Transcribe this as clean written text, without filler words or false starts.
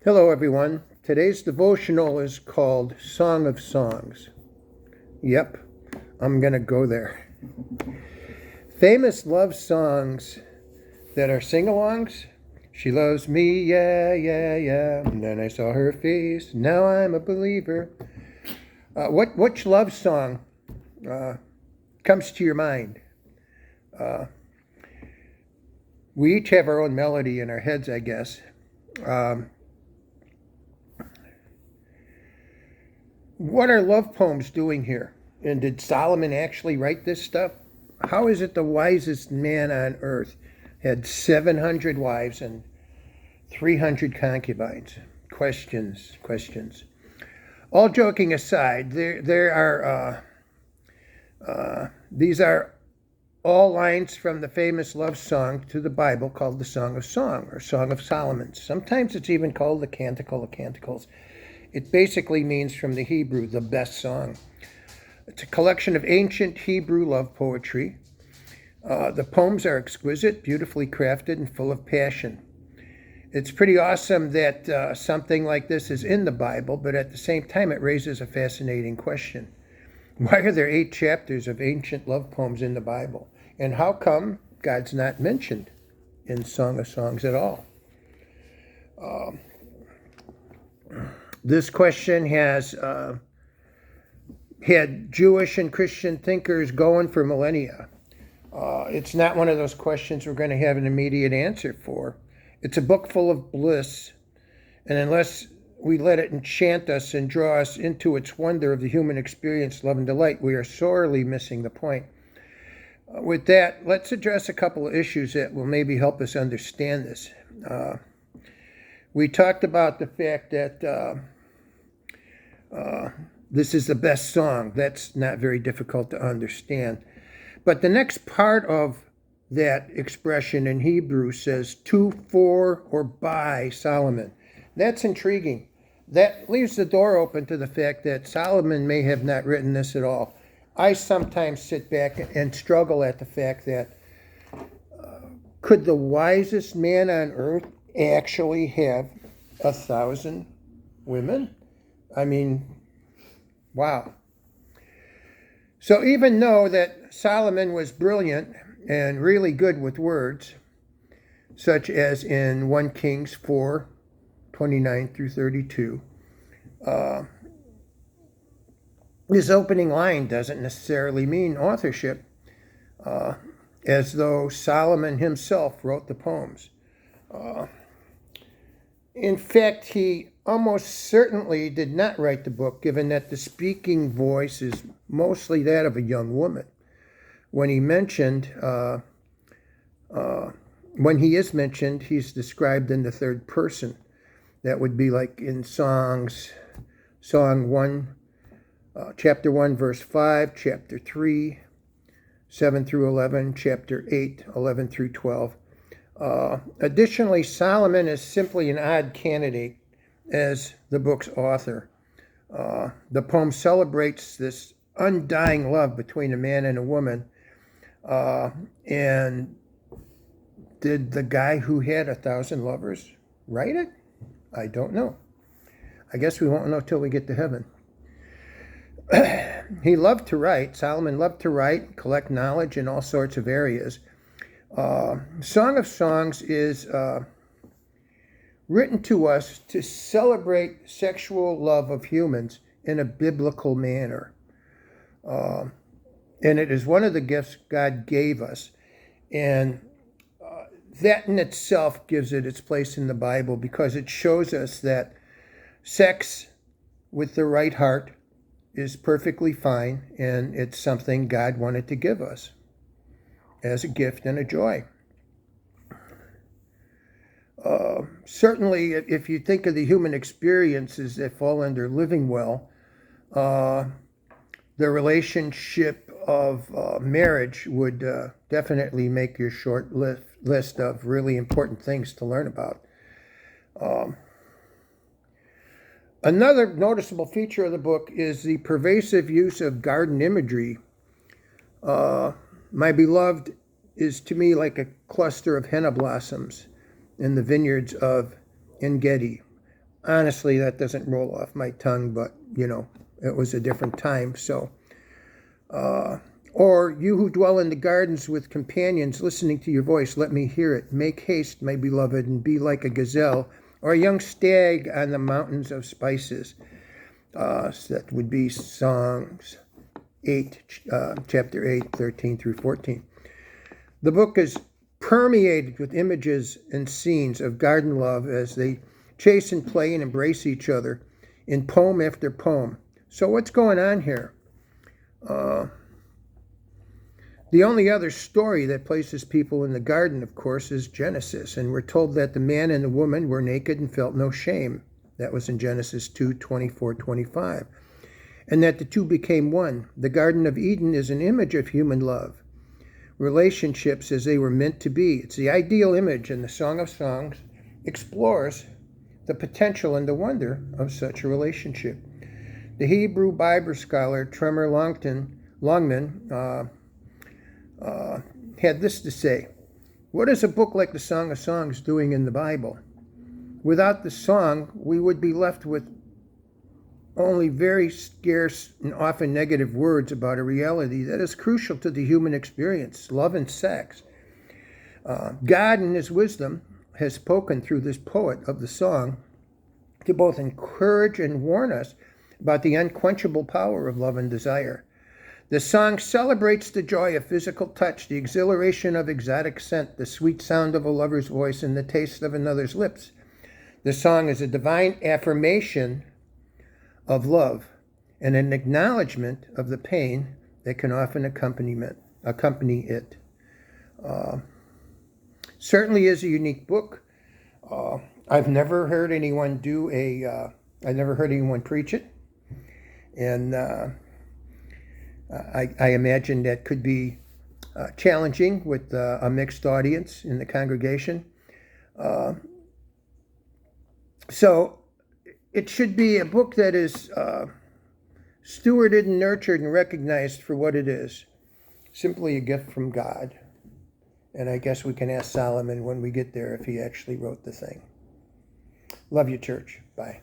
Hello, everyone. Today's devotional is called Song of Songs. Yep, I'm going to go there. Famous love songs that are sing alongs. She loves me, yeah, yeah, yeah. And then I saw her face. Now I'm a believer. Which love song comes to your mind? We each have our own melody in our heads, I guess. What are love poems doing here? And did Solomon actually write this stuff? How is it the wisest man on earth had 700 wives and 300 concubines? Questions. All joking aside, there are these are all lines from the famous love song to the Bible called the Song of Song or Song of Solomon. Sometimes it's even called the Canticle of Canticles. It basically means from the Hebrew, the best song. It's a collection of ancient Hebrew love poetry. The poems are exquisite, beautifully crafted, and full of passion. It's pretty awesome that something like this is in the Bible, but at the same time it raises a fascinating question. Why are there 8 chapters of ancient love poems in the Bible? And how come God's not mentioned in Song of Songs at all? This question has had Jewish and Christian thinkers going for millennia. It's not one of those questions we're going to have an immediate answer for. It's a book full of bliss, and unless we let it enchant us and draw us into its wonder of the human experience, love, and delight, we are sorely missing the point. With that, let's address a couple of issues that will maybe help us understand this. We talked about the fact that this is the best song. That's not very difficult to understand. But the next part of that expression in Hebrew says to, for, or by Solomon. That's intriguing. That leaves the door open to the fact that Solomon may have not written this at all. I sometimes sit back and struggle at the fact that could the wisest man on earth actually have 1,000 women? I mean, wow. So even though that Solomon was brilliant and really good with words, such as in 1 Kings 4:29 through 32, his opening line doesn't necessarily mean authorship, as though Solomon himself wrote the poems. In fact, he almost certainly did not write the book, given that the speaking voice is mostly that of a young woman. When he is mentioned, he's described in the third person. That would be like in Song 1, chapter 1, verse 5, chapter 3, 7 through 11, chapter 8, 11 through 12. Additionally, Solomon is simply an odd candidate as the book's author. The poem celebrates this undying love between a man and a woman. And did the guy who had 1,000 lovers write it? I don't know. I guess we won't know till we get to heaven. He loved to write. Solomon loved to write, collect knowledge in all sorts of areas. Song of Songs is written to us to celebrate sexual love of humans in a biblical manner. And it is one of the gifts God gave us. And that in itself gives it its place in the Bible because it shows us that sex with the right heart is perfectly fine, and it's something God wanted to give us as a gift and a joy. Certainly, if you think of the human experiences that fall under living well, the relationship of marriage would definitely make your short list of really important things to learn about. Another noticeable feature of the book is the pervasive use of garden imagery. My beloved is to me like a cluster of henna blossoms in the vineyards of En-Gedi. honestly, that doesn't roll off my tongue, but, it was a different time. So, or you who dwell in the gardens with companions, listening to your voice, let me hear it. Make haste, my beloved, and be like a gazelle or a young stag on the mountains of spices. So that would be Songs 8, chapter 8, 13 through 14. The book is permeated with images and scenes of garden love as they chase and play and embrace each other in poem after poem. So what's going on here? The only other story that places people in the garden, of course, is Genesis, and we're told that the man and the woman were naked and felt no shame. That was in Genesis 2:24-25. And that the two became one. The Garden of Eden is an image of human love, relationships as they were meant to be. It's the ideal image, and the Song of Songs explores the potential and the wonder of such a relationship. The Hebrew Bible scholar Tremor Longman had this to say: what is a book like the Song of Songs doing in the Bible? Without the song, we would be left with only very scarce and often negative words about a reality that is crucial to the human experience, love and sex. God, in his wisdom, has spoken through this poet of the song to both encourage and warn us about the unquenchable power of love and desire. The song celebrates the joy of physical touch, the exhilaration of exotic scent, the sweet sound of a lover's voice, and the taste of another's lips. The song is a divine affirmation of love and an acknowledgement of the pain that can often accompany it. Certainly is a unique book. I've never heard anyone I've never heard anyone preach it, and I imagine that could be challenging with a mixed audience in the congregation. So it should be a book that is stewarded and nurtured and recognized for what it is, simply a gift from God. And I guess we can ask Solomon when we get there if he actually wrote the thing. Love you, church. Bye.